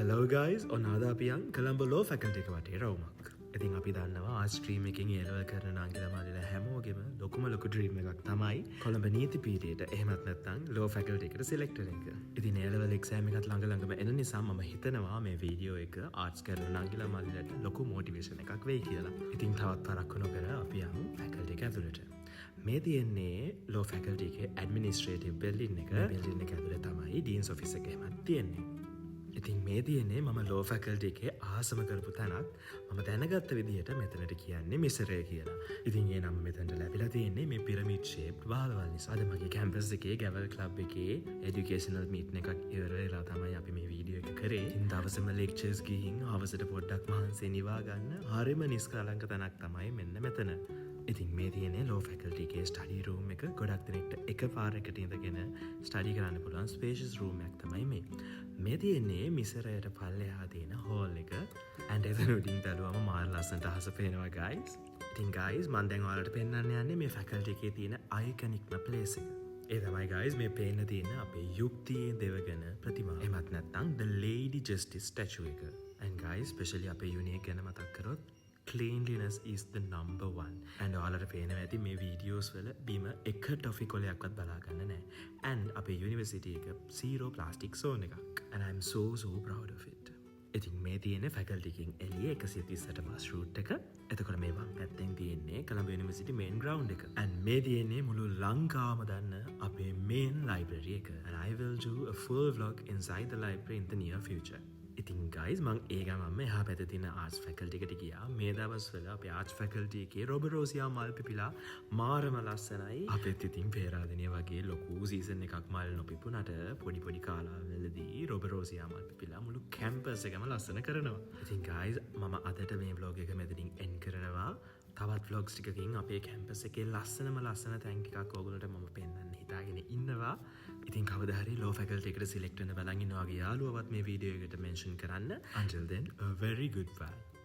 Hello guys, on අද අපි යන් කොළඹ law faculty එක වටේ රවුමක්. ඉතින් අපි දන්නවා ආ ස්ට්‍රීම් එකකින් A level කරන නාංගිලා මාලිලා හැමෝගෙම ලොකු ඩ්‍රීම් එකක් තමයි කොළඹ නීති පීඨයට එහෙමත් නැත්නම් law faculty එකට select වෙන එක. ඉතින් A level exam එකත් ළඟම එන නිසා මම හිතනවා මේ වීඩියෝ එක ආර්ට්ස් කරන නාංගිලා මාලිලාට ලොකු මොටිවේෂන් එකක් වෙයි කියලා. ඉතින් තවත් පරක්කු නොකර අපි යමු faculty එක ඇතුළට. මේ තියෙන්නේ law faculty එකේ administrative building එක. building එක ඇතුළේ තමයි dean's office එක එහෙමත් තියෙන්නේ. ඉතින් මේ තියෙන්නේ මම law faculty එකේ ආසම කරපු තැනක්. මම දැනගත්ත විදිහට මෙතනට කියන්නේ මිසරය කියලා. ඉතින් ඒ නම මෙතනට ලැබිලා තියෙන්නේ මේ pyramid shaped වහලවල් නිසා. අද මගේ campus එකේ Gavel club එකේ educational meeting එකක් ඉවර වෙලා තමයි අපි මේ වීඩියෝ එක කරේ. ඉතින් දවසම lectures ගිහින් හවසට පොඩ්ඩක් මහන්සියෙන් නිවා ගන්න හරිම නිස්කලංක තැනක් තමයි මෙන්න මෙතන. ඉතින් මේ තියෙන්නේ law faculty එකේ study room එක. ගොඩක් දෙනෙක්ට එක පාරකට ඉඳගෙන study කරන්න පුළුවන් spacious room එකක් තමයි මේ. මේ තියෙන්නේ මිසරයට පල්ලෙහා තියෙන hall එක. and එතන උඩින් බැලුවම මාර ලස්සනට අහස පේනවා guys. ඉතින් guys මම දැන් ඔයාලට පෙන්නන්න යන්නේ මේ faculty එකේ තියෙන iconic place එක. ඒ තමයි guys මේ පේන්න තියෙන අපේ යුක්තියේ දෙවගණ ප්‍රතිමාව. එමත් නැත්නම් the lady justice statue එක. and guys especially අපේ unit ගැන මතක් කරොත් cleanliness is the number one. and ඔයාලට පේනවා ඇති මේ වීඩියෝස් වල බිම එක ටොෆි කොලයක්වත් බලා ගන්න නැහැ. and අපේ යුනිවර්සිටි එක zero plastic zone එකක්. and I'm so proud of it. ඉතින් මේ තියෙන faculty එකෙන් එළියේ 138 bus route එක. එතකොට මේ වම් පැත්තෙන් තියෙන්නේ කොළඹ යුනිවර්සිටි main ground එක. and මේ තියෙන්නේ මුළු ලංකාවම දන්න අපේ main library එක. and I will do a full vlog inside the library in the near future. ඉතින් guys මං ඒ ගමන්ම එහා පැත්තේ තියෙන ආර්ට්ස් ෆැකල්ටි එකට ගියා. මේ දවස්වල අපේ ආර්ට්ස් ෆැකල්ටි එකේ රොබරෝසියා මල් පිපිලා මාරම ලස්සනයි. අපෙත් ඉතින් පේරාදෙනිය වගේ ලොකු සීසන් එකක් මල් නොපිපුණට පොඩි කාලාවලදී රොබරෝසියා මල් පිපිලා මුළු කැම්පස් එකම ලස්සන කරනවා. ඉතින් guys මම අදට මේ vlog එක මෙතනින් end කරනවා. තවත් vlogs ටිකකින් අපේ කැම්පස් එකේ ලස්සන තැන් ටිකක් ඕගොල්ලන්ට මම පෙන්වන්න හිතාගෙන ඉන්නවා. ඉතින් කවදා හරි law faculty එකට select වෙන්න බලන් ඉන්නවා වගේ යාළුවවත් මේ වීඩියෝ එකට mention කරන්න. Until then, a very goodbye.